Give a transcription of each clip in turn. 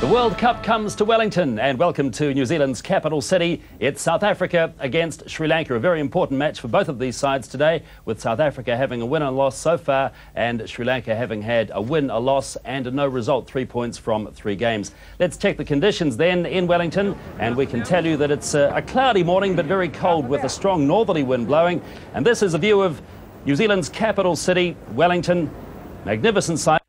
The World Cup comes to Wellington, and welcome to New Zealand's capital city. It's South Africa against Sri Lanka, a very important match for both of these sides today, with South Africa having a win and loss so far and Sri Lanka having had a win, a loss and a no result, 3 points from 3 games. Let's check the conditions then in Wellington, and we can tell you that it's a cloudy morning but very cold with a strong northerly wind blowing. And this is a view of New Zealand's capital city, Wellington. Magnificent sight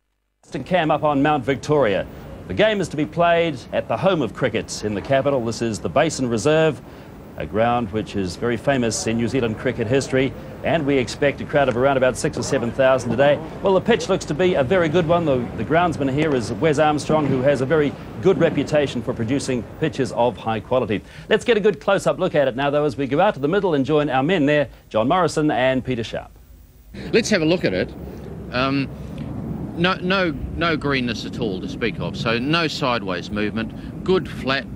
to cam up on Mount Victoria. The game is to be played at the home of cricket in the capital. This is the Basin Reserve, a ground which is very famous in New Zealand cricket history, and we expect a crowd of around about 6,000 or 7,000 today. Well, the pitch looks to be a very good one. The groundsman here is Wes Armstrong, who has a very good reputation for producing pitches of high quality. Let's get a good close-up look at it now, though, as we go out to the middle and join our men there, John Morrison and Peter Sharp. Let's have a look at it. No greenness at all to speak of, so no sideways movement, good flat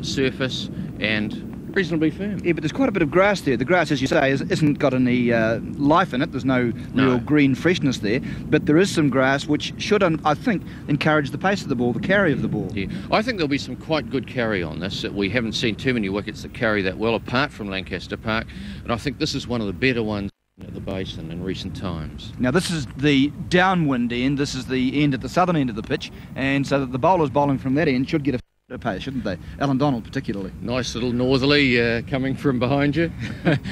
surface and reasonably firm. Yeah, but there's quite a bit of grass there. The grass, as you say, isn't got any life in it. There's no real green freshness there, but there is some grass which should, I think, encourage the pace of the ball, the carry of the ball. Yeah, I think there'll be some quite good carry on this. We haven't seen too many wickets that carry that well, apart from Lancaster Park, and I think this is one of the better ones at the Basin in recent times. Now this is the downwind end, this is the end at the southern end of the pitch, and so that the bowlers bowling from that end should get a pace, shouldn't they? Alan Donald particularly. Nice little northerly coming from behind you.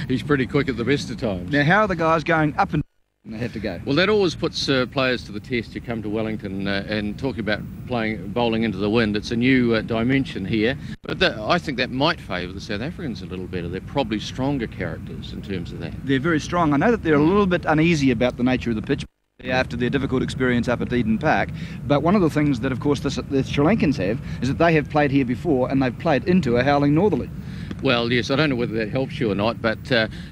He's pretty quick at the best of times. Now how are the guys going up and they have to go? Well, that always puts players to the test. You come to Wellington and talking about bowling into the wind. It's a new dimension here, but I think that might favour the South Africans a little better. They're probably stronger characters in terms of that. They're very strong. I know that they're a little bit uneasy about the nature of the pitch after their difficult experience up at Eden Park, but one of the things that, of course, the Sri Lankans have is that they have played here before and they've played into a howling northerly. Well, yes, I don't know whether that helps you or not, but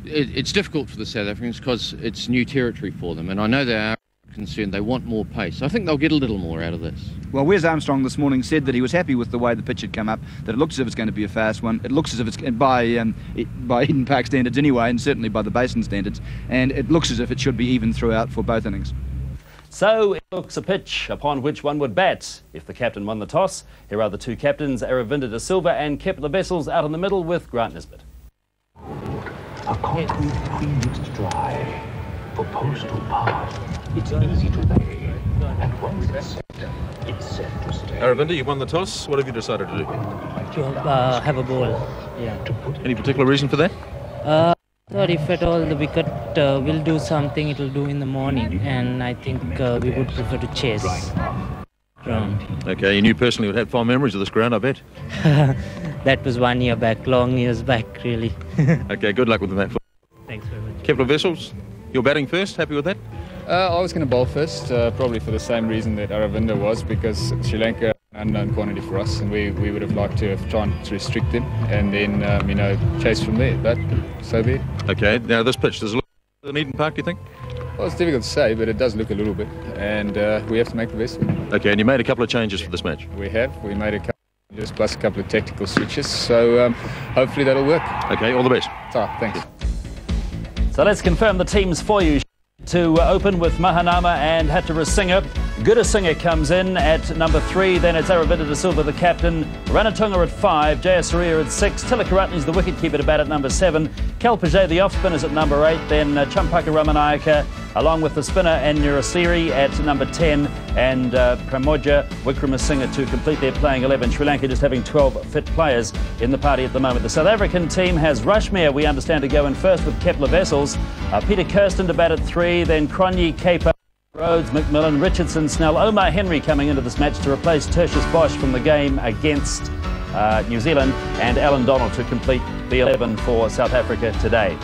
it's difficult for the South Africans because it's new territory for them, and I know they are concerned. They want more pace. I think they'll get a little more out of this. Well, Wes Armstrong this morning said that he was happy with the way the pitch had come up, that it looks as if it's going to be a fast one. It looks as if it's by Eden Park standards anyway, and certainly by the Basin standards, and it looks as if it should be even throughout for both innings. So it looks a pitch upon which one would bat if the captain won the toss. Here are the two captains, Aravinda de Silva and Kepler Wessels, out in the middle with Grant Nisbet. A concrete pre-mixed dry for postal part. It's easy to lay, and once it's set, it's set to stay. Aravinda, you won the toss. What have you decided to do? To have a ball, yeah. Any particular reason for that? Thought if at all the wicket will do something, it will do in the morning, and I think we would prefer to chase ground. Okay, you knew personally would have fond memories of this ground, I bet. That was 1 year back, long years back, really. Okay, good luck with the match. Thanks very much. Kepler Wessels, you're batting first. Happy with that? I was going to bowl first, probably for the same reason that Aravinda was, because Sri Lanka unknown quantity for us, and we would have liked to have tried to restrict them and then chase from there, but so be it. Okay, now this pitch, does it look an Eden Park, do you think? Well, it's difficult to say, but it does look a little bit, and we have to make the best of it. Okay, and you made a couple of changes for this match? We made a couple of changes plus a couple of tactical switches, so hopefully that'll work. Okay, all the best. Thanks. So let's confirm the teams for you. To open with Mahanama and Hatarasinga. Gurasinger comes in at number 3, then it's Aravinda de Silva, the captain, Ranatunga at 5, Jayasuriya at 6, Tilakaratne's the wicket-keeper to bat at number 7, Kalpajay the off-spinners at number 8, then Champaka Ramanayaka along with the spinner and Nurasiri at number 10, and Pramoja Wickramasinghe to complete their playing 11. Sri Lanka just having 12 fit players in the party at the moment. The South African team has Rushmere, we understand, to go in first with Kepler Wessels, Peter Kirsten to bat at 3, then Cronje, Caper, Rhodes, McMillan, Richardson, Snell, Omar Henry coming into this match to replace Tertius Bosch from the game against New Zealand, and Alan Donald to complete the 11 for South Africa today.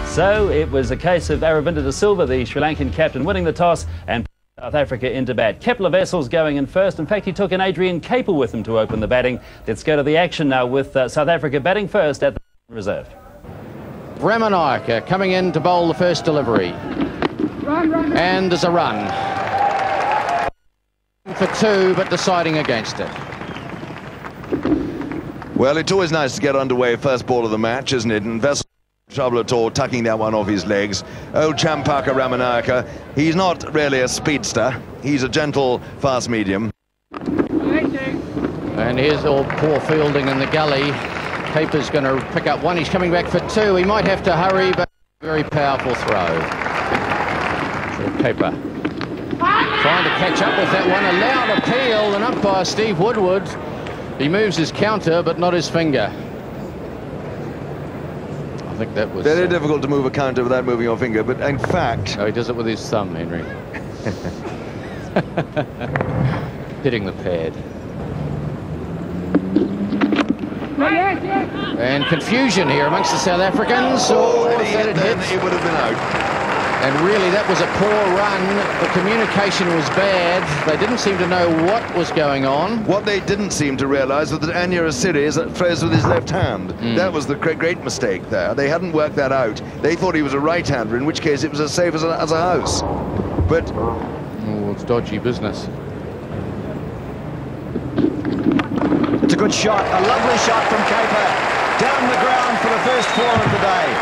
So it was a case of Aravinda de Silva, the Sri Lankan captain, winning the toss and South Africa into bat. Kepler Wessels going in first. In fact, he took an Adrian Capel with him to open the batting. Let's go to the action now with South Africa batting first at the reserve. Ramanayaka coming in to bowl the first delivery. And there's a run. For 2, but deciding against it. Well, it's always nice to get underway first ball of the match, isn't it? And Wessels trouble at all tucking that one off his legs. Old Champaka Ramanayaka, he's not really a speedster. He's a gentle fast medium. And here's all poor fielding in the gully. Caper's going to pick up one. He's coming back for two. He might have to hurry, but very powerful throw. So Caper trying to catch up with that one. A loud appeal, and umpire Steve Woodward. He moves his counter, but not his finger. I think that was... Very difficult to move a counter without moving your finger, but in fact... Oh, he does it with his thumb, Henry. Hitting the pad. And confusion here amongst the South Africans. Oh, if that had hit, it would have been out. And really, that was a poor run. The communication was bad. They didn't seem to know what was going on. What they didn't seem to realise was that Anya Asiri throws with his left hand. That was the great mistake there. They hadn't worked that out. They thought he was a right-hander, in which case it was as safe as a house. But... oh, it's dodgy business. It's a good shot, a lovely shot from Caper. Down the ground for the first four of the day.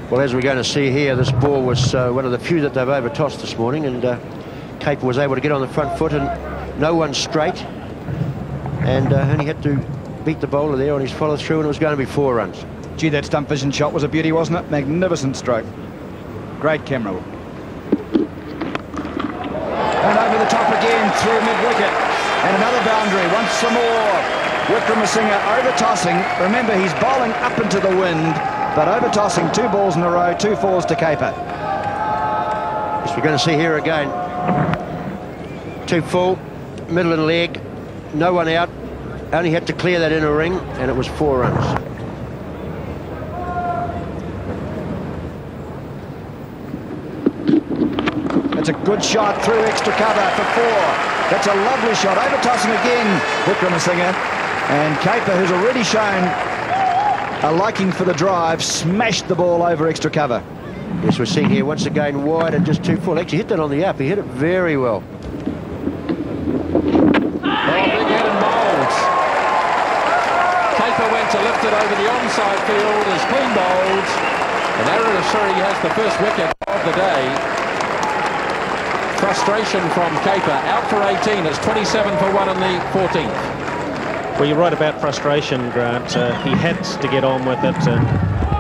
Well, as we're going to see here, this ball was one of the few that they've overtossed this morning, and Caper was able to get on the front foot, and no one straight, and only had to beat the bowler there on his follow-through, and it was going to be 4 runs. Gee, that stump vision shot was a beauty, wasn't it? Magnificent stroke. Great camera. And over the top again, through mid-wicket. And another boundary, once some more. Wickramasinghe over-tossing. Remember, he's bowling up into the wind, but over-tossing 2 balls in a row, 2 fours to Caper. As we're going to see here again. 2 full, middle and leg, no one out. Only had to clear that inner ring, and it was 4 runs. It's a good shot through extra cover for 4. That's a lovely shot. Over-tossing again, Wickramasinghe. And Caper, who's already shown a liking for the drive, smashed the ball over extra cover. Yes, we're seeing here once again wide and just 2 full. Actually hit that on the up. He hit it very well. Oh, big hit and bowls. Caper went to lift it over the onside field as clean bowls. And Aaron Asuri has the first wicket of the day. Frustration from Caper. Out for 18. It's 27 for 1 in the 14th. Well, you're right about frustration, Grant. He had to get on with it, and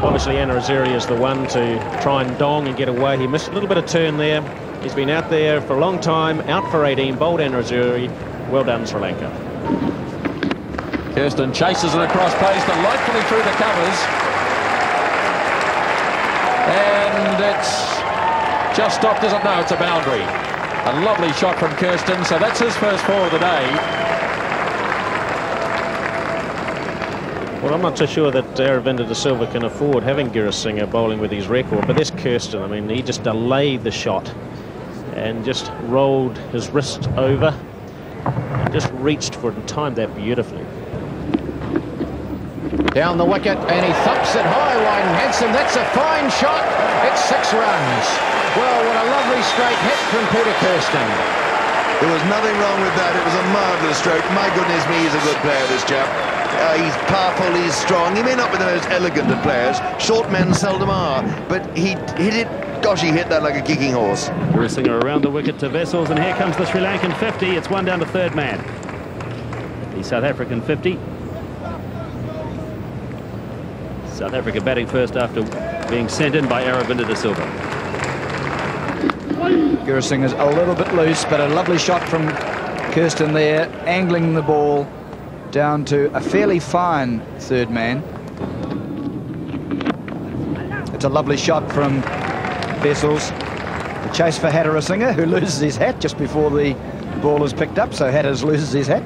obviously Anya Asiri is the one to try and dong and get away. He missed a little bit of turn there. He's been out there for a long time, out for 18, bowled Anya Asiri. Well done, Sri Lanka. Kirsten chases it across pace, delightfully through the covers. And it's just stopped, isn't it? No, it's a boundary. A lovely shot from Kirsten, so that's his first 4 of the day. Well, I'm not so sure that Aravinda de Silva can afford having Gurusinghe bowling with his record, but this Kirsten, I mean, he just delayed the shot and just rolled his wrist over and just reached for it and timed that beautifully. Down the wicket, and he thumps it high, wide and handsome. That's a fine shot. It's 6 runs. Well, what a lovely straight hit from Peter Kirsten. There was nothing wrong with that. It was a marvellous stroke. My goodness me, he's a good player, this chap. He's powerful, he's strong. He may not be the most elegant of players. Short men seldom are. But he hit it. Gosh, he hit that like a kicking horse. Gurusinghe around the wicket to Wessels, and here comes the Sri Lankan 50. It's 1 down to 3rd man. The South African 50. South Africa batting first after being sent in by Aravinda de Silva. Gurusinghe's a little bit loose, but a lovely shot from Kirsten there, angling the ball down to a fairly fine 3rd man. It's a lovely shot from Wessels. The chase for Hatterisinghe, who loses his hat just before the ball is picked up, so Hatters loses his hat.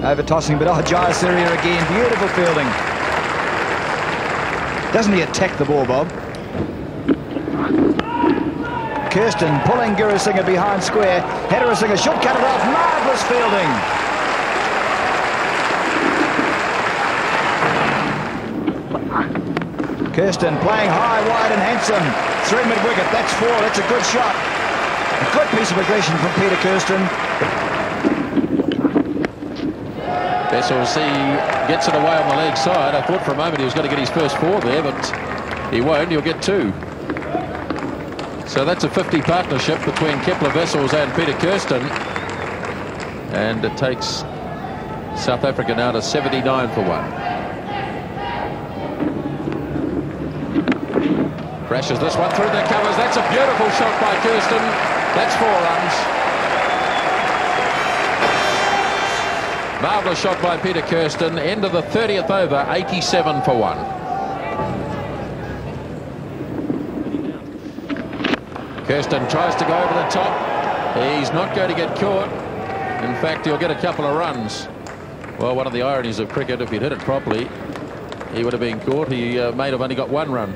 Over tossing, but Jayasuriya again, beautiful fielding. Doesn't he attack the ball, Bob? Kirsten pulling Gurusinghe behind square. Hatterisinghe should cut it off. Marvellous fielding. Kirsten playing high, wide and handsome. Through mid-wicket. That's 4. That's a good shot. A good piece of aggression from Peter Kirsten. Yes, we'll see gets it away on the leg side. I thought for a moment he was going to get his first 4 there, but he won't. He'll get 2. So that's a 50 partnership between Kepler Wessels and Peter Kirsten. And it takes South Africa now to 79 for 1. Crashes this one through the covers. That's a beautiful shot by Kirsten. That's 4 runs. Marvellous shot by Peter Kirsten. End of the 30th over, 87 for 1. Kirsten tries to go over the top. He's not going to get caught. In fact, he'll get a couple of runs. Well, one of the ironies of cricket, if he'd hit it properly, he would have been caught. He may have only got 1 run.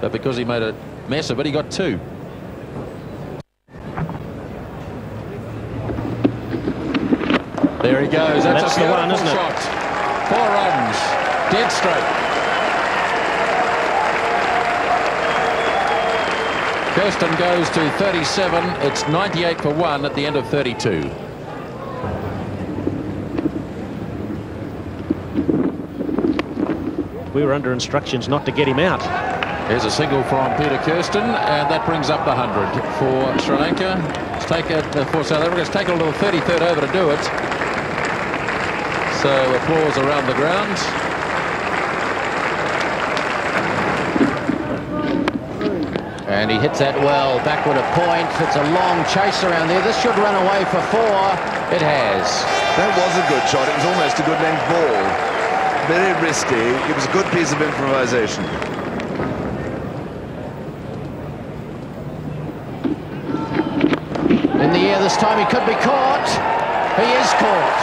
But because he made a mess of it, he got 2. There he goes. That's a beautiful one, isn't it? shot. 4 runs. Dead straight. Kirsten goes to 37. It's 98 for 1 at the end of 32. We were under instructions not to get him out. Here's a single from Peter Kirsten, and that brings up the 100 for Sri Lanka. It's taken for South Africa. It's taken a little 33rd over to do it. So applause around the ground. And he hits that well, backward a point. It's a long chase around there. This should run away for 4. It has. That was a good shot. It was almost a good length ball. Very risky. It was a good piece of improvisation. In the air this time, he could be caught. He is caught.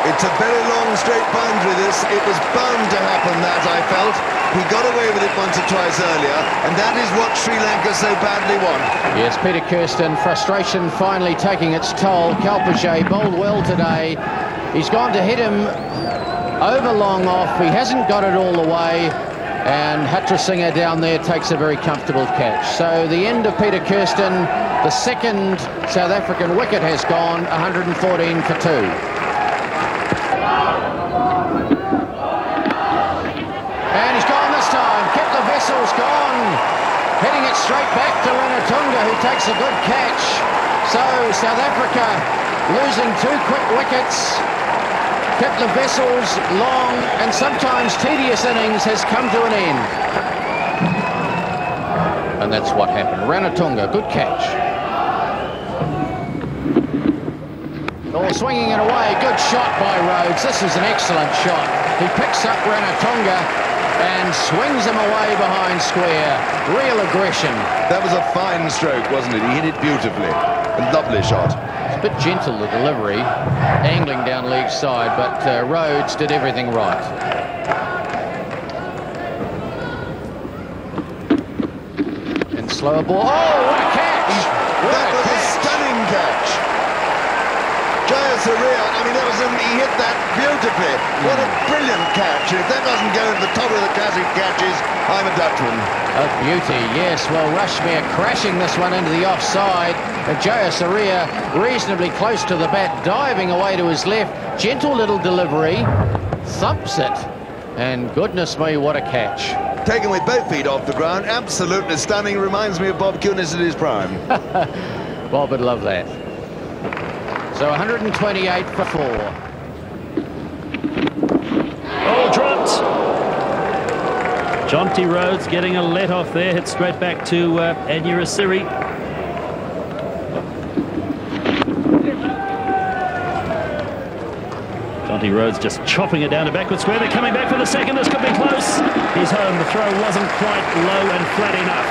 It's a very long straight boundary this. It was bound to happen, that I felt. He got away with it once or twice earlier, and that is what Sri Lanka so badly want. Yes, Peter Kirsten, frustration finally taking its toll. Kalpajay bowled well today. He's gone to hit him over long off. He hasn't got it all the way, and Hatrasinghe down there takes a very comfortable catch. So the end of Peter Kirsten, the second South African wicket has gone, 114 for 2. And he's gone this time. Kepler Wessels gone. Hitting it straight back to Ranatunga, who takes a good catch. So South Africa losing 2 quick wickets. Kepler Wessels' long and sometimes tedious innings has come to an end. And that's what happened. Ranatunga, good catch. Oh, swinging it away. Good shot by Rhodes. This is an excellent shot. He picks up Ranatunga and swings him away behind square. Real aggression. That was a fine stroke, wasn't it? He hit it beautifully. A lovely shot. It's a bit gentle, the delivery, angling down leg side, but Rhodes did everything right. And slower ball. Oh, what a catch! That was a stunning catch. Jayasuriya, I mean, he hit that beautifully. What a brilliant catch. If that doesn't go at the top of the classic catches, I'm a Dutchman. A beauty, yes. Well, Rushmere crashing this one into the offside. Jayasuriya reasonably close to the bat, diving away to his left. Gentle little delivery. Thumps it. And goodness me, what a catch. Taken with both feet off the ground. Absolutely stunning. Reminds me of Bob Cunis at his prime. Bob would love that. So 128 for 4. Oh, dropped. Jonty Rhodes getting a let off there. Hit straight back to Anurasiri. Jonty Rhodes just chopping it down to backward square. They're coming back for the second. This could be close. He's home. The throw wasn't quite low and flat enough.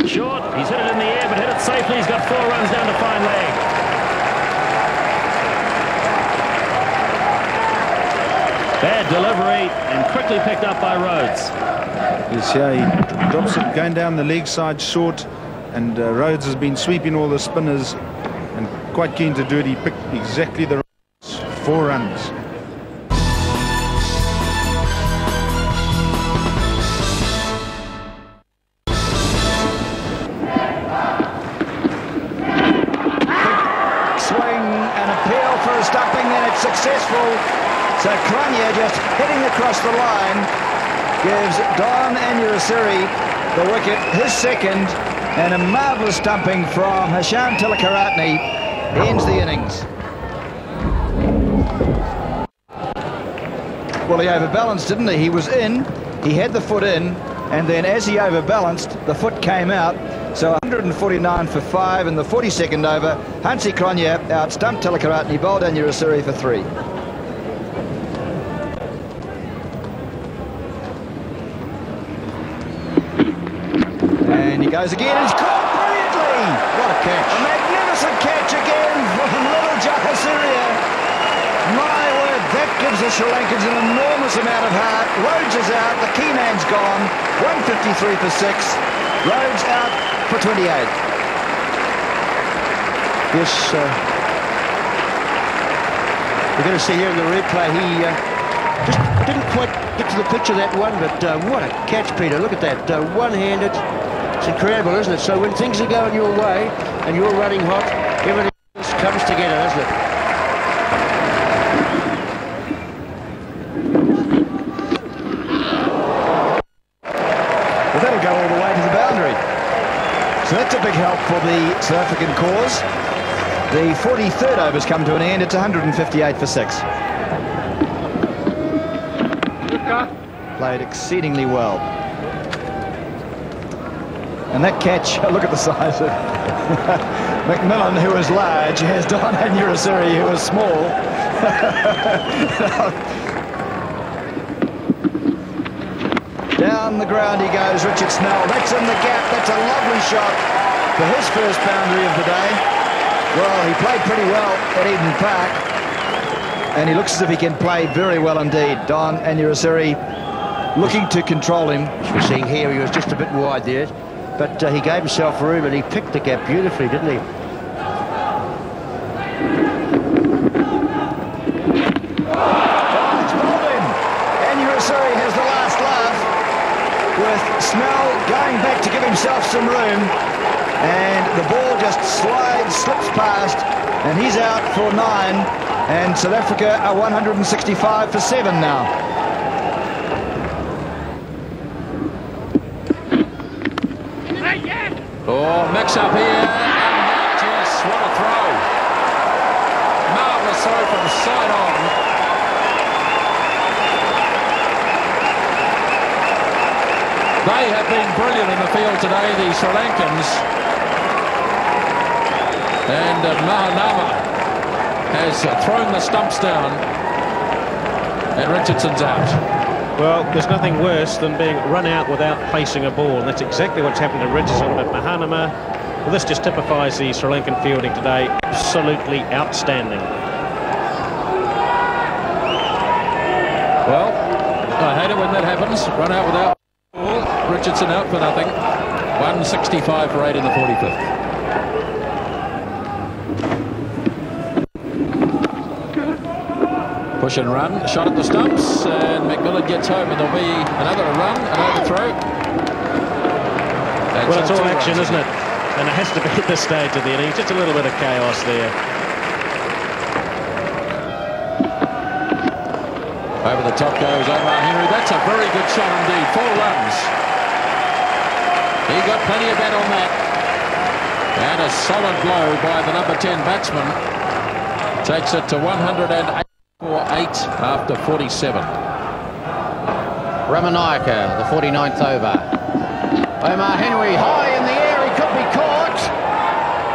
Short. He's hit it in the air, but hit it safely. He's got 4 runs down to fine leg. Bad delivery and quickly picked up by Rhodes. He drops it going down the leg side short, and Rhodes has been sweeping all the spinners and quite keen to do it. He picked exactly the runs, 4 runs. Swing and a pitch. for a stumping, and it's successful. So Kranya just hitting across the line gives Don Anurasiri the wicket, his second, and a marvellous stumping from Hisham Tilakaratne ends the innings. Well, he overbalanced, didn't he? He was in, he had the foot in, and then as he overbalanced, the foot came out. So 149 for 5 in the 42nd over. Hansi Kranya out-stumped Tilakaratne, bowled Anurasiri for 3. And he goes again, and he's caught brilliantly! What a catch. A magnificent catch again from little Jayasuriya. My word, that gives the Sri Lankans an enormous amount of heart. Rhodes is out, the key man's gone. 153 for 6. Rhodes out for 28. Yes, we're going to see here in the replay, he just didn't quite get to the pitch of that one, but what a catch, Peter. Look at that, one-handed. It's incredible, isn't it? So when things are going your way and you're running hot, everything else comes together, doesn't it? Well, that'll go all the way to the boundary. So that's a big help for the South African cause. The 43rd over's come to an end. It's 158 for 6. Played exceedingly well. And that catch, look at the size of McMillan, who is large, has Don Anurasiri, who is small. Down the ground he goes, Richard Snell. That's in the gap. That's a lovely shot for his first boundary of the day. Well, he played pretty well at Eden Park, and he looks as if he can play very well indeed. Don Anurasiri looking to control him. As we're seeing here, he was just a bit wide there, but he gave himself room and he picked the gap beautifully, didn't he? Anurasiri has the last laugh, with Snell going back to give himself some room, and the ball just slips past, and he's out for 9, and South Africa are 165 for 7 now. Oh, mix up here, and yes, what a throw. Marvellous throw from side on. They have been brilliant in the field today, the Sri Lankans. And Mahanama has thrown the stumps down, and Richardson's out. Well, there's nothing worse than being run out without placing a ball, and that's exactly what's happened to Richardson. But Mahanama, well, this just typifies the Sri Lankan fielding today. Absolutely outstanding. Well, I hate it when that happens. Run out without ball. Richardson out for nothing. 165 for 8 in the 45th. Push and run, shot at the stumps, and McMillan gets home, and there'll be another run, an overthrow. Well, it's all action, isn't it? And it has to be at this stage of the innings. Just a little bit of chaos there. Over the top goes Omar Henry. That's a very good shot indeed. 4 runs. He got plenty of bat on that. And a solid blow by the number 10 batsman. Takes it to 108 for 8 after 47. Ramanayaka, the 49th over. Omar Henry high in the air. He could be caught.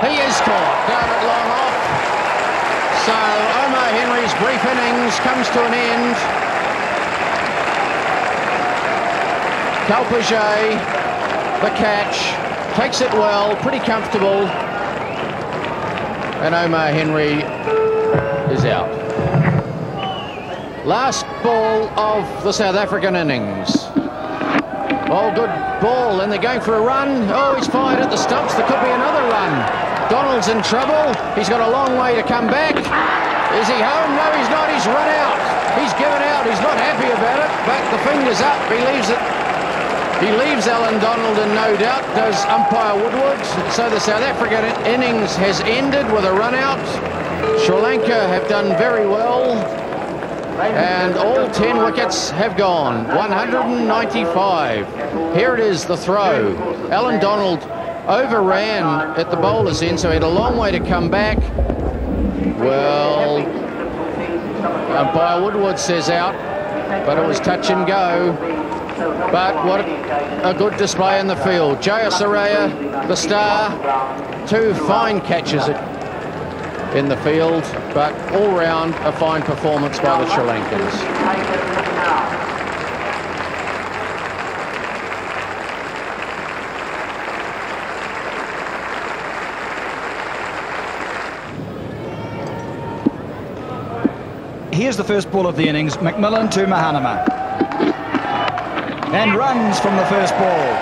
He is caught. Down at long off. So Omar Henry's brief innings comes to an end. Kalpajay, the catch, takes it well, pretty comfortable. And Omar Henry is out. Last ball of the South African innings. Oh, good ball, and they're going for a run. Oh, he's fired at the stumps. There could be another run. Donald's in trouble. He's got a long way to come back. Is he home? No, he's not. He's run out. He's given out. He's not happy about it, but the finger's up. He leaves it He leaves Alan Donald in no doubt, does umpire Woodward. So the South African innings has ended with a run out. Sri Lanka have done very well. And all 10 wickets have gone. 195. Here it is, the throw. Alan Donald overran at the bowler's end, so he had a long way to come back. Well, umpire Woodward says out, but it was touch and go. But what a good display in the field. Jayasuriya, the star, 2 fine catches in the field, but all round a fine performance by the Sri Lankans. Here's the first ball of the innings. McMillan to Mahanama. And runs from the first ball.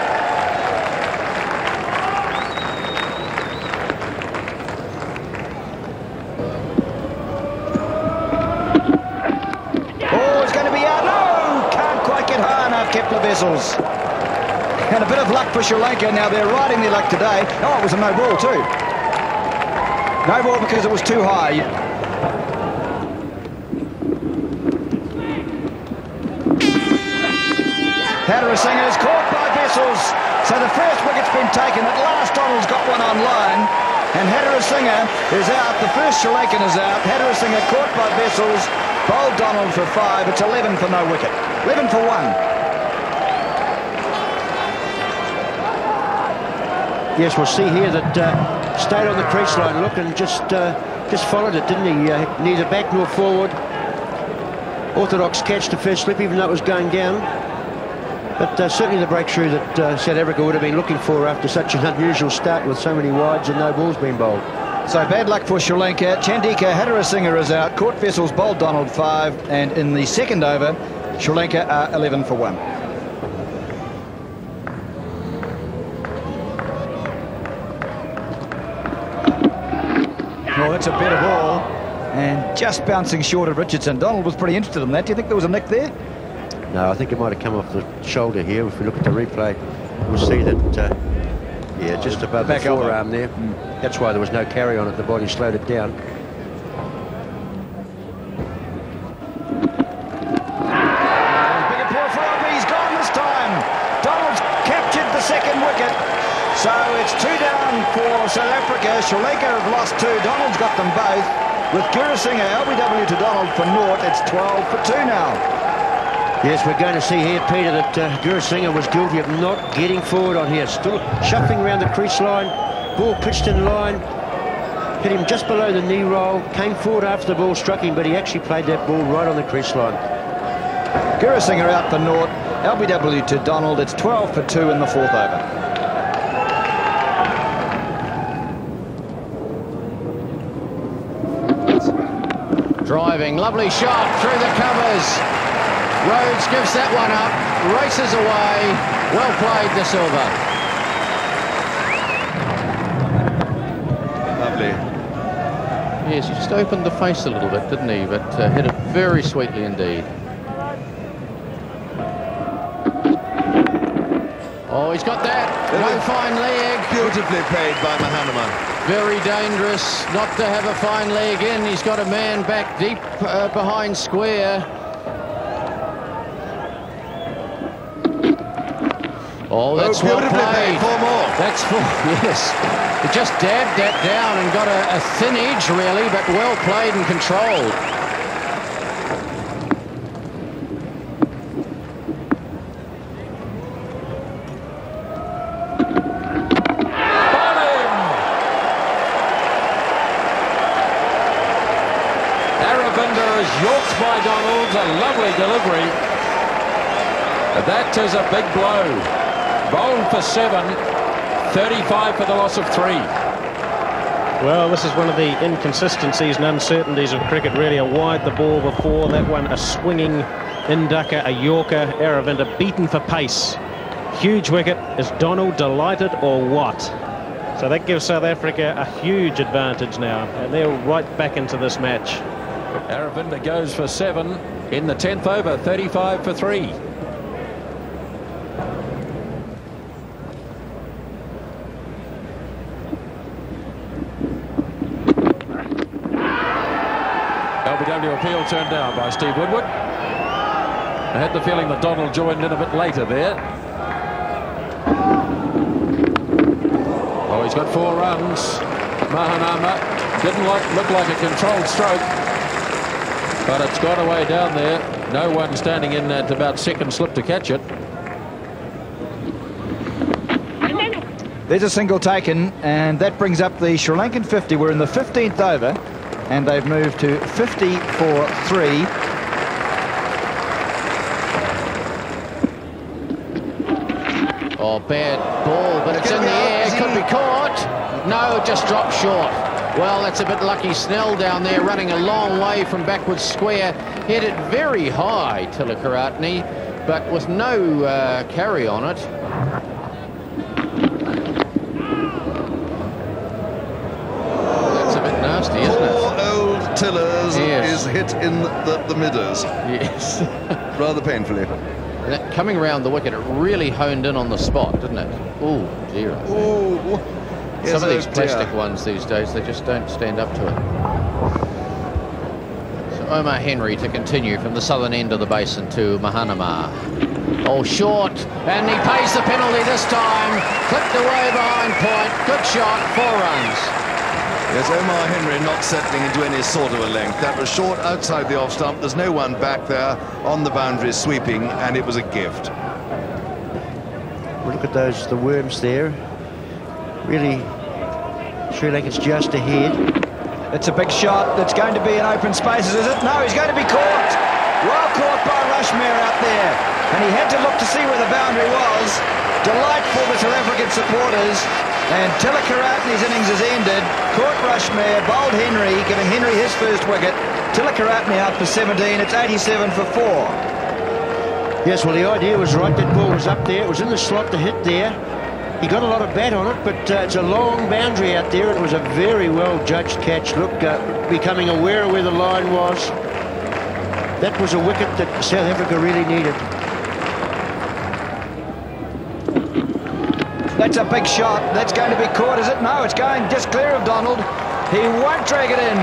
Oh, it's going to be out. No! Can't quite get high enough, Kepler Vessels. And a bit of luck for Sri Lanka. Now they're riding their luck today. Oh, it was a no ball too. No ball because it was too high. Hatterasinger is caught by Vessels. So the first wicket's been taken. At last, Donald's got one on line. And Hatterasinger is out. The first Sri Lankan is out. Hatterasinger caught by Vessels. Bowled Donald for 5. It's 11 for no wicket. 11 for 1. Yes, we'll see here that stayed on the crease line, look, and just followed it, didn't he? Neither back nor forward. Orthodox catch the first slip, even though it was going down. But certainly the breakthrough that South Africa would have been looking for after such an unusual start with so many wides and no balls being bowled. So bad luck for Sri Lanka. Chandika Hatterasinger is out. Caught Vessels, bowled Donald 5. And in the second over, Sri Lanka are 11 for 1. Oh, that's a better ball. And just bouncing short of Richardson. Donald was pretty interested in that. Do you think there was a nick there? No, I think it might have come off the shoulder here. If we look at the replay, we'll see that, yeah, just above the forearm there. That's why there was no carry on it. The body slowed it down. Bigger pull for him. He's gone this time. Donald's captured the second wicket. So it's 2 down for South Africa. Sri Lanka have lost 2. Donald's got them both. With Gurusingha, LBW to Donald for naught. It's 12 for 2 now. Yes, we're going to see here, Peter, that Gurusingha was guilty of not getting forward on here. Still shuffling around the crease line. Ball pitched in line. Hit him just below the knee roll. Came forward after the ball struck him, but he actually played that ball right on the crease line. Gurusingha out for naught. LBW to Donald. It's 12 for 2 in the 4th over. Driving, lovely shot through the covers. Rhodes gives that one up, races away. Well played, De Silva. Lovely. Yes, he just opened the face a little bit, didn't he? But hit it very sweetly indeed. Oh, he's got that. No fine leg. Beautifully played by Mahanama. Very dangerous not to have a fine leg in. He's got a man back deep behind square. Oh, that's well played. 4 more. That's 4, yes. He just dabbed that down and got a thin edge, really, but well played and controlled. Yorked by Donald, a lovely delivery. That is a big blow. Bowled for 7, 35 for the loss of 3. Well, this is one of the inconsistencies and uncertainties of cricket, really. A wide the ball before, that one a swinging inducker, a Yorker. Aravinda beaten for pace. Huge wicket. Is Donald delighted or what? So that gives South Africa a huge advantage now, and they're right back into this match. Aravinda goes for 7 in the 10th over, 35 for 3. time to appeal turned down by Steve Woodward. I had the feeling that Donald joined in a bit later there. Oh, he's got 4 runs. Mahanama didn't look like a controlled stroke, but it's gone away down there. No one standing in at about second slip to catch it. There's a single taken, and that brings up the Sri Lankan 50. We're in the 15th over, and they've moved to 50 for 3. Oh, bad ball, but it's in the air. Could be caught. No, just dropped short. Well, that's a bit lucky. Snell down there running a long way from backwards square. Hit it very high, Tilakaratne, but with no carry on it. Nasty, isn't it? Poor old Tillers Yes. is hit in the midders. Yes. Rather painfully. And that coming round the wicket, it really honed in on the spot, didn't it? Oh, dear. Oh, yes, Some of these dear. plastic ones these days, they just don't stand up to it. So Omar Henry to continue from the southern end of the basin to Mahanama. Oh, short, and he pays the penalty this time. Clipped away behind point. Good shot, 4 runs. Yes, Omar Henry not settling into any sort of a length. That was short outside the off stump. There's no one back there on the boundary sweeping, and it was a gift. Well, look at the worms there. Really, Sri Lanka's just ahead. It's a big shot. That's going to be in open spaces, is it? No, he's going to be caught. Well caught by Rushmere out there. And he had to look to see where the boundary was. Delightful, the South African supporters. And Tilakaratne's innings is ended. Caught Rushmere, bowled Henry, giving Henry his first wicket. Tilakaratne out for 17. It's 87 for 4. Yes, well, the idea was right. That ball was up there. It was in the slot to hit there. He got a lot of bat on it, but it's a long boundary out there. It was a very well-judged catch. Look, becoming aware of where the line was. That was a wicket that South Africa really needed. That's a big shot. That's going to be caught, is it? No, it's going just clear of Donald. He won't drag it in.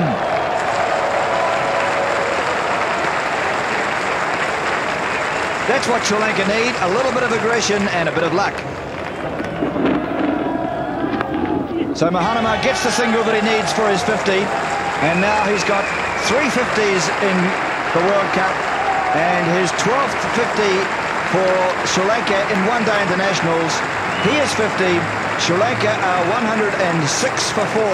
That's what Sri Lanka need, a little bit of aggression and a bit of luck. So Mahanama gets the single that he needs for his 50, and now he's got 3 50s in the World Cup, and his 12th 50 for Sri Lanka in one-day internationals. He is 50. Sri Lanka are 106 for 4.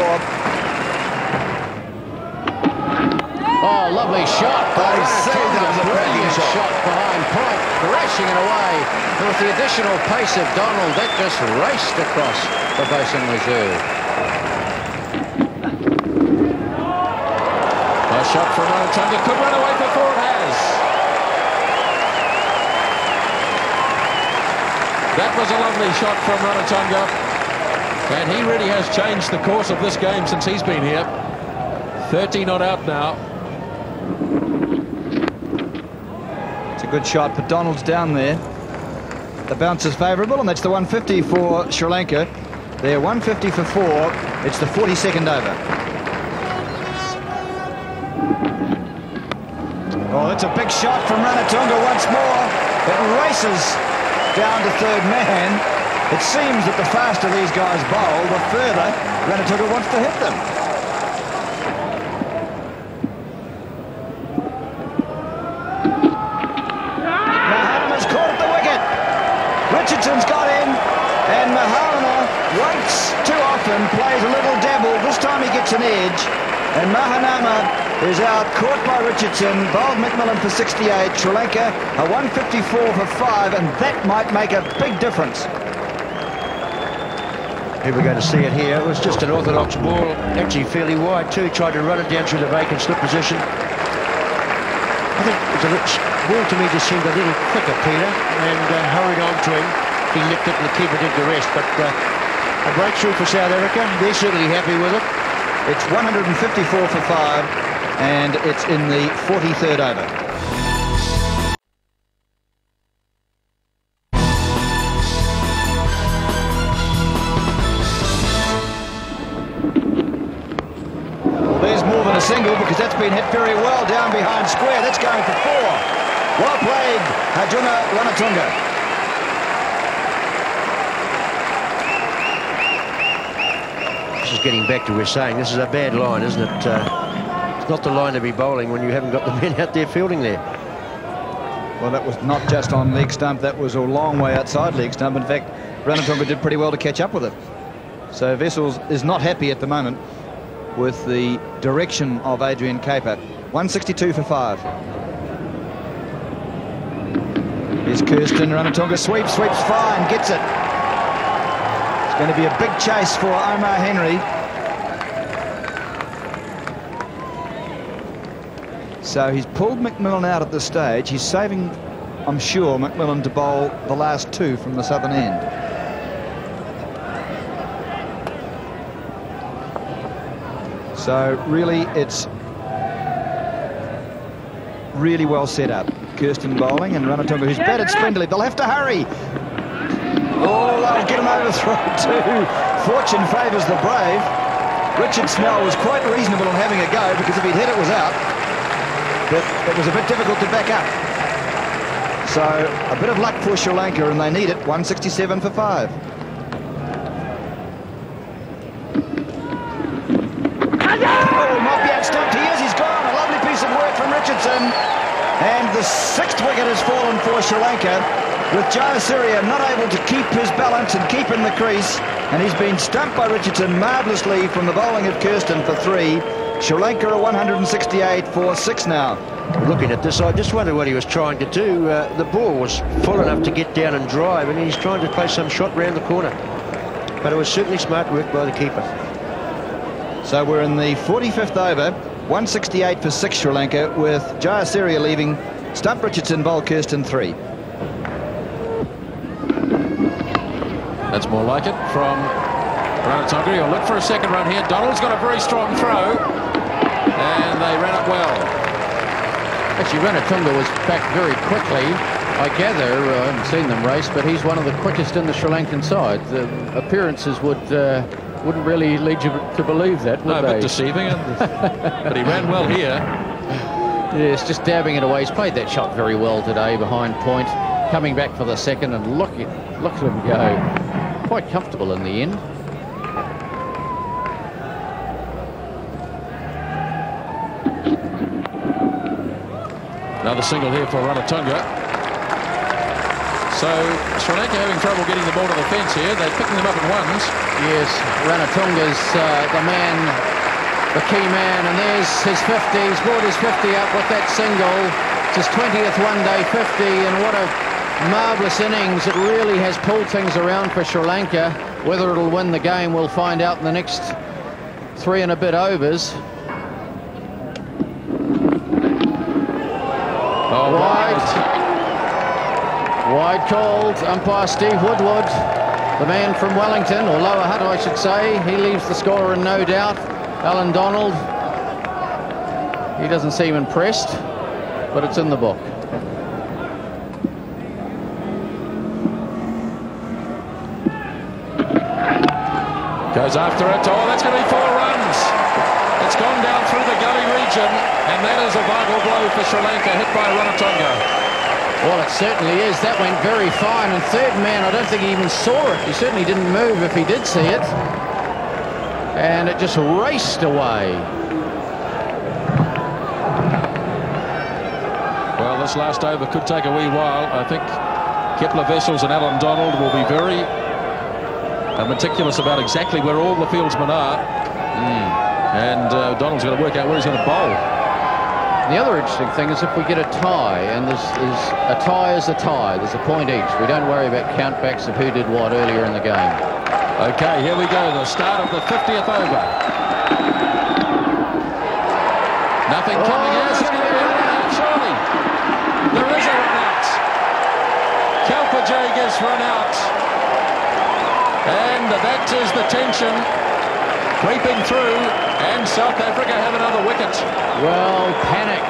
Oh, lovely shot. I say that was a brilliant shot. shot. Behind point, thrashing it away. And with the additional pace of Donald, that just raced across the basin reserve. A shot from Ranatunga. Could run away for 4. It has. That was a lovely shot from Ranatunga. And he really has changed the course of this game since he's been here. 30 not out now. It's a good shot, but Donald's down there. The bounce is favourable, and that's the 150 for Sri Lanka. They're 150 for 4. It's the 42nd over. Oh, that's a big shot from Ranatunga once more. It races down to third man. It seems that the faster these guys bowl, the further Ranatunga wants to hit them. Mahanama's caught at the wicket. Richardson's got in, and Mahanama once too often plays a little dabble. This time he gets an edge, and Mahanama is out, caught by Richardson, bowled McMillan for 68. Sri Lanka a 154 for 5, and that might make a big difference. Here we're going to see it here. It was just an orthodox ball, actually fairly wide too. Tried to run it down through the vacant slip position. I think the ball to me just seemed a little quicker, Peter, and hurried on to him. He licked it and the keeper did the rest, but a breakthrough for South Africa. They're certainly happy with it. It's 154 for 5, and it's in the 43rd over. single because that's been hit very well down behind square. That's going for 4. Well played, Hajuna Ranatunga. This is getting back to we're saying this is a bad line, isn't it? It's not the line to be bowling when you haven't got the men out there fielding there. Well, that was not just on leg stump, that was a long way outside leg stump. In fact, Ranatunga did pretty well to catch up with it. So Wessels is not happy at the moment with the direction of Adrian Caper. 162 for 5. Here's Kirsten. Ranatunga sweeps fine, gets it. It's going to be a big chase for Omar Henry. So he's pulled McMillan out at this stage. He's saving, I'm sure, McMillan to bowl the last 2 from the southern end. So really, it's really well set up. Kirsten bowling and Ranatunga, who's batted splendidly. They'll have to hurry. Oh, they'll get him overthrown too. Fortune favours the brave. Richard Snell was quite reasonable in having a go because if he'd hit it was out. But it was a bit difficult to back up. So a bit of luck for Sri Lanka and they need it. 167 for 5. He's gone. A lovely piece of work from Richardson. And the 6th wicket has fallen for Sri Lanka, with Jayasuriya not able to keep his balance and keep in the crease. And he's been stumped by Richardson marvellously from the bowling of Kirsten for 3. Sri Lanka are 168 for 6 now. Looking at this, I just wondered what he was trying to do. The ball was full enough to get down and drive, and he's trying to play some shot round the corner. But it was certainly smart work by the keeper. So we're in the 45th over, 168 for 6 Sri Lanka, with Jayasuriya leaving, Stump Richardson, bowl Kirsten 3. That's more like it from Ranatunga. He'll look for a second run here. Donald's got a very strong throw, and they ran it well. Actually, Ranatunga was back very quickly. I gather, I haven't seen them race, but he's one of the quickest in the Sri Lankan side. The appearances wouldn't really lead you to believe that, would they? No, but deceiving him. But he ran well here. Yes, just dabbing it away. He's played that shot very well today behind point. Coming back for the second, and look at him go. Quite comfortable in the end. Another single here for Ranatunga. So Sri Lanka having trouble getting the ball to the fence here. They're picking them up in ones. Yes, Ranatunga's the man, the key man, and there's his 50. He's brought his 50 up with that single. It's his 20th one-day 50, and what a marvellous innings. It really has pulled things around for Sri Lanka. Whether it'll win the game, we'll find out in the next 3 and a bit overs. Oh, wide called. Umpire Steve Woodward, the man from Wellington, or Lower Hutt I should say. He leaves the scorer in no doubt. Alan Donald, he doesn't seem impressed, but it's in the book. Goes after it. Oh, that's going to be 4 runs. It's gone down through the gully region, and that is a vital blow for Sri Lanka, hit by Ranatunga. Well, it certainly is. That went very fine. And third man, I don't think he even saw it. He certainly didn't move if he did see it. And it just raced away. Well, this last over could take a wee while. I think Kepler Wessels and Alan Donald will be very meticulous about exactly where all the fieldsmen are. And Donald's going to work out where he's going to bowl. The other interesting thing is if we get a tie, and a tie is a tie, there's a point each. We don't worry about countbacks of who did what earlier in the game. Okay, here we go, the start of the 50th over. Nothing coming out. It's going to be a run out, surely. There is a run out. Kalpajay gets run out. And that is the tension creeping through, and South Africa have another wicket. Well, panic.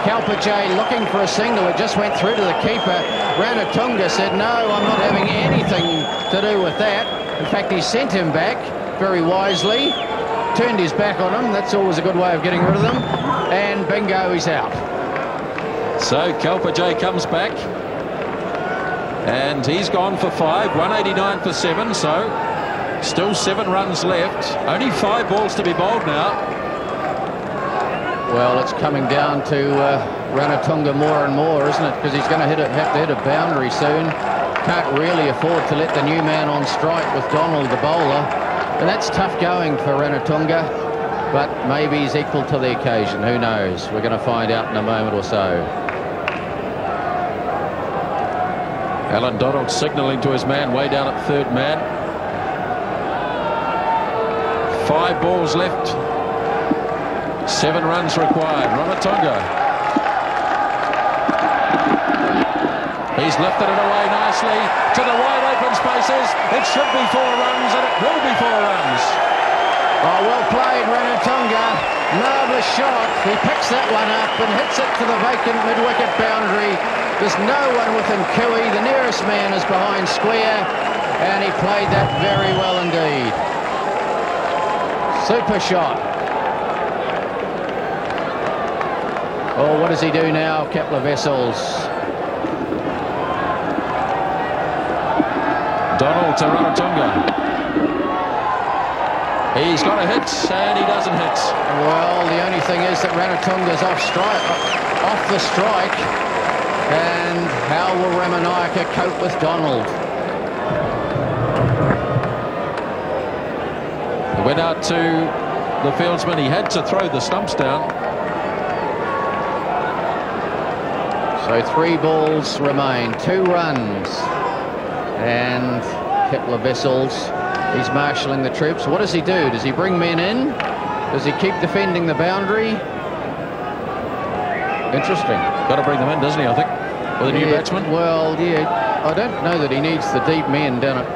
Kalpajay looking for a single. It just went through to the keeper. Ranatunga said, no, I'm not having anything to do with that. In fact, he sent him back very wisely. turned his back on him. That's always a good way of getting rid of them. And bingo, he's out. So Kalpajay comes back. And he's gone for 5, 189 for 7, so still 7 runs left. Only 5 balls to be bowled now. Well, it's coming down to Ranatunga more and more, isn't it? Because he's going to have to hit a boundary soon. Can't really afford to let the new man on strike with Donald, the bowler. And that's tough going for Ranatunga, but maybe he's equal to the occasion. Who knows? We're going to find out in a moment or so. Alan Donald signalling to his man way down at third man. 5 balls left. 7 runs required. Ranatunga. He's lifted it away nicely to the wide open spaces. It should be 4 runs, and it will be 4 runs. Oh, well played, Ranatunga. Marvellous shot. He picks that one up and hits it to the vacant mid-wicket boundary. There's no one within Kiwi. The nearest man is behind square, and he played that very well indeed. Super shot. Oh, what does he do now, Kepler Wessels? Donald to Ranatunga. He's got a hit, and he doesn't hit. Well, the only thing is that Ranatunga's off the strike. And how will Ramanayake cope with Donald? He went out to the fieldsman. He had to throw the stumps down. So 3 balls remain, 2 runs. And Kepler Wessels, he's marshalling the troops. What does he do? Does he bring men in? Does he keep defending the boundary? Interesting. Got to bring them in, doesn't he, I think, with a new batsman? Well, yeah, I don't know that he needs the deep men down it.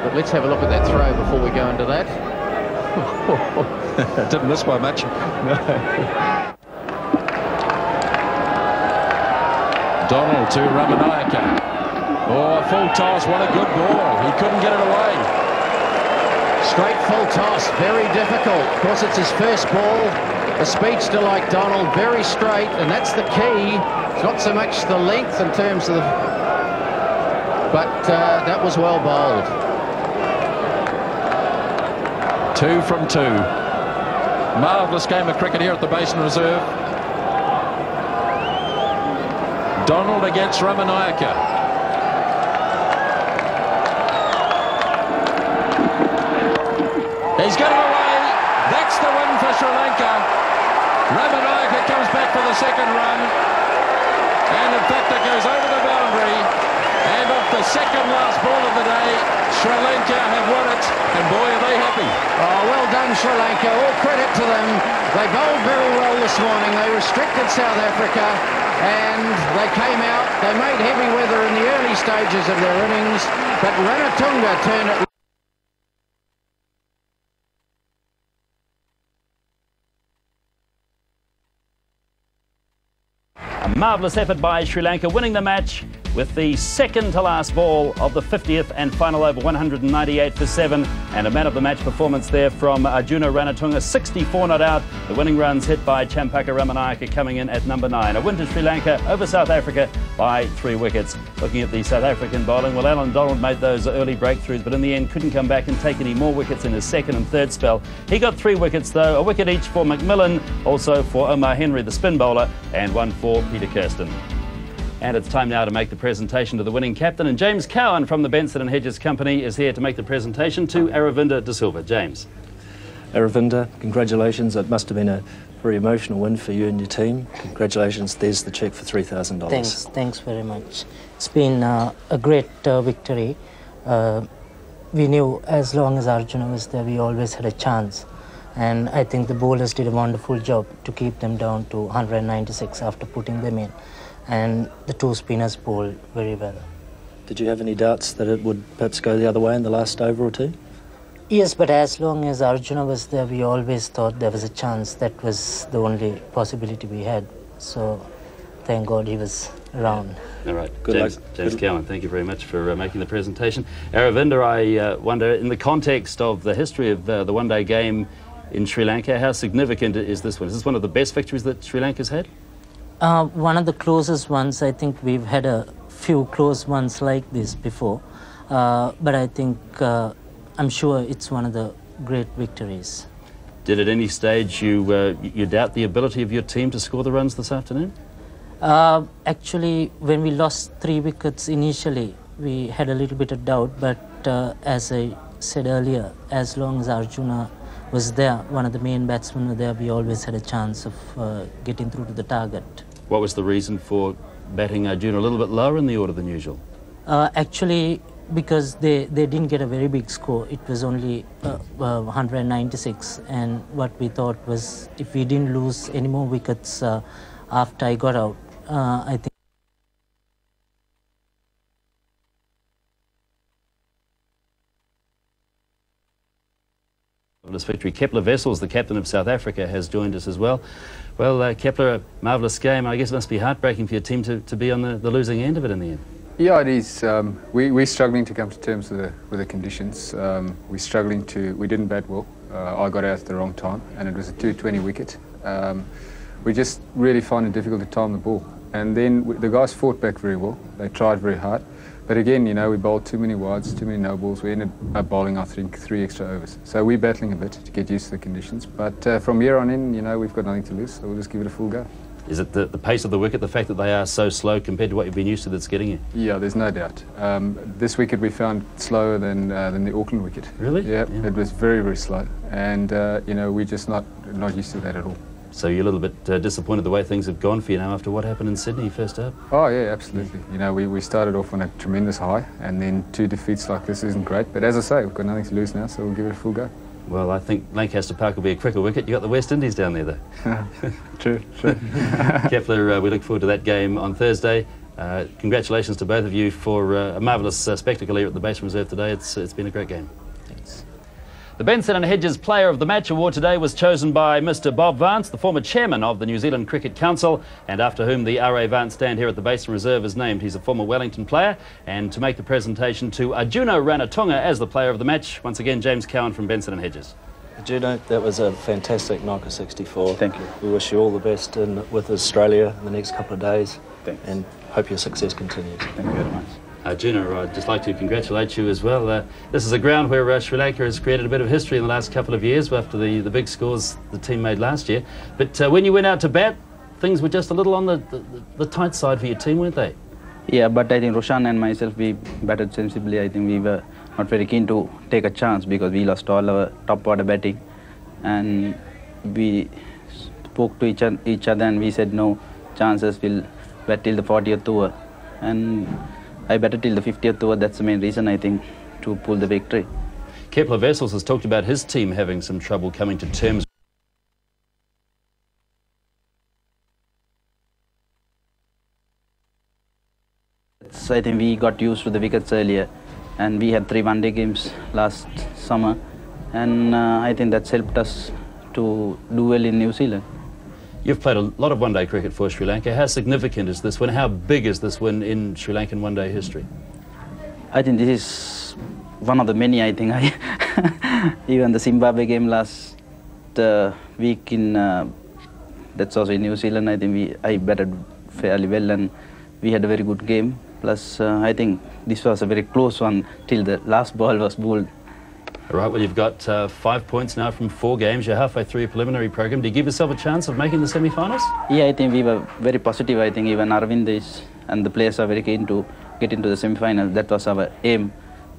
But let's have a look at that throw before we go into that. Didn't miss by much. Donald to Ramanayake. Oh, a full toss, what a good ball. He couldn't get it away. Straight full toss, very difficult. Of course, it's his first ball. A speedster like Donald, very straight, and that's the key. It's not so much the length in terms of the... But that was well bowled. 2 from 2. Marvellous game of cricket here at the Basin Reserve. Donald against Ramanayake. He's got it away. That's the win for Sri Lanka. Ramanayake comes back for the second run. And in fact, it goes over the boundary. And off the second last ball of the day, Sri Lanka have won it. And boy, are they happy. Oh, well done, Sri Lanka. All credit to them. They bowled very well this morning. They restricted South Africa. And they came out. They made heavy weather in the early stages of their innings. But Ranatunga turned it. A marvellous effort by Sri Lanka, winning the match with the second to last ball of the 50th and final over, 198 for 7, and a man of the match performance there from Arjuna Ranatunga, 64 not out. The winning runs hit by Champaka Ramanayake coming in at number 9. A win to Sri Lanka over South Africa by 3 wickets. Looking at the South African bowling, well, Alan Donald made those early breakthroughs, but in the end couldn't come back and take any more wickets in his second and third spell. He got 3 wickets though, a wicket each for McMillan, also for Omar Henry, the spin bowler, and 1 for Peter Kirsten. And it's time now to make the presentation to the winning captain. And James Cowan from the Benson & Hedges Company is here to make the presentation to Aravinda De Silva. James. Aravinda, congratulations. It must have been a very emotional win for you and your team. Congratulations. There's the cheque for $3,000. Thanks very much. It's been a great victory. We knew as long as Arjuna was there, we always had a chance. And I think the bowlers did a wonderful job to keep them down to 196 after putting them in. And the 2 spinners bowled very well. Did you have any doubts that it would perhaps go the other way in the last over or 2? Yes, but as long as Arjuna was there, we always thought there was a chance. That was the only possibility we had. So thank God he was around. All right, James Cowan, thank you very much for making the presentation. Aravinda, I wonder, in the context of the history of the one-day game, in Sri Lanka. How significant is this one? Is this one of the best victories that Sri Lanka's had? One of the closest ones. I think we've had a few close ones like this before, but I think I'm sure it's one of the great victories. Did at any stage you doubt the ability of your team to score the runs this afternoon? Actually, when we lost 3 wickets initially, we had a little bit of doubt, but as I said earlier, as long as Arjuna was there, one of the main batsmen were there, we always had a chance of getting through to the target. What was the reason for batting Arjuna a little bit lower in the order than usual? Actually, because they didn't get a very big score. It was only 196, and what we thought was if we didn't lose any more wickets after I got out, I think this victory. Kepler Wessels, the captain of South Africa, has joined us as well. Well, Kepler, a marvellous game. I guess it must be heartbreaking for your team to be on the losing end of it in the end. Yeah, it is. We're struggling to come to terms with the conditions. We didn't bat well. I got out at the wrong time, and it was a 220 wicket. We just really found it difficult to time the ball. And then the guys fought back very well. They tried very hard. But again, you know, we bowled too many wides, too many no balls. We ended up bowling, I think, 3 extra overs. So we're battling a bit to get used to the conditions. But from here on in, you know, we've got nothing to lose, so we'll just give it a full go. Is it the pace of the wicket, the fact that they are so slow compared to what you've been used to that's getting you? Yeah, there's no doubt. This wicket we found slower than the Auckland wicket. Really? Yeah, it was very, very slow. And, you know, we're just not used to that at all. So you're a little bit disappointed the way things have gone for you now after what happened in Sydney first up? Oh, yeah, absolutely. You know, we started off on a tremendous high, and then 2 defeats like this isn't great. But as I say, we've got nothing to lose now, so we'll give it a full go. Well, I think Lancaster Park will be a quicker wicket. You've got the West Indies down there, though. True. Kepler, we look forward to that game on Thursday. Congratulations to both of you for a marvellous spectacle here at the Basin Reserve today. It's been a great game. Thanks. The Benson and Hedges Player of the Match award today was chosen by Mr. Bob Vance, the former chairman of the New Zealand Cricket Council, and after whom the R.A. Vance stand here at the Basin Reserve is named. He's a former Wellington player. And to make the presentation to Arjuna Ranatunga as the Player of the Match, once again, James Cowan from Benson and Hedges. Arjuna, that was a fantastic knock of 64. Thank you. We wish you all the best with Australia in the next couple of days. Thanks. And hope your success continues. Thank you very much. Arjuna, I'd just like to congratulate you as well. This is a ground where Sri Lanka has created a bit of history in the last couple of years after the big scores the team made last year. But when you went out to bat, things were just a little on the tight side for your team, weren't they? Yeah, but I think Roshan and myself, we batted sensibly. I think we were not very keen to take a chance because we lost all our top order batting. And we spoke to each other and we said no chances, we'll bat till the 40th over. And I batted till the 50th over. That's the main reason, I think, to pull the victory. Kepler Wessels has talked about his team having some trouble coming to terms. So I think we got used to the wickets earlier, and we had 3 one-day games last summer, and I think that's helped us to do well in New Zealand. You've played a lot of one-day cricket for Sri Lanka. How significant is this win? How big is this win in Sri Lankan one-day history? I think this is one of the many, I think. Even the Zimbabwe game last week in, that's also in New Zealand, I think I batted fairly well and we had a very good game. Plus, I think this was a very close one till the last ball was bowled. All right, well, you've got 5 points now from 4 games. You're halfway through your preliminary program. Do you give yourself a chance of making the semi-finals? Yeah, I think we were very positive. I think even Arvind is, and the players are very keen to get into the semi-finals. That was our aim.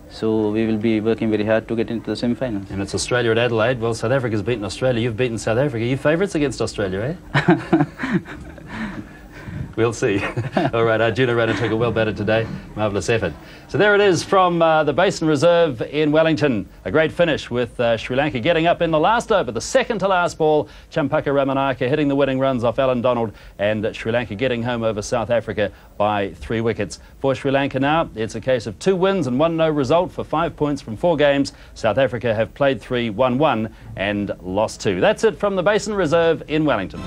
So we will be working very hard to get into the semi-finals. And it's Australia at Adelaide. Well, South Africa's beaten Australia. You've beaten South Africa. You favourites against Australia, eh? We'll see. All right, Arjuna Ranatunga well batted today. Marvellous effort. So there it is from the Basin Reserve in Wellington. A great finish with Sri Lanka getting up in the last over, the second to last ball. Champaka Ramanayake hitting the winning runs off Alan Donald, and Sri Lanka getting home over South Africa by 3 wickets. For Sri Lanka now, it's a case of 2 wins and 1 no result for 5 points from 4 games. South Africa have played 3, won 1 and lost 2. That's it from the Basin Reserve in Wellington.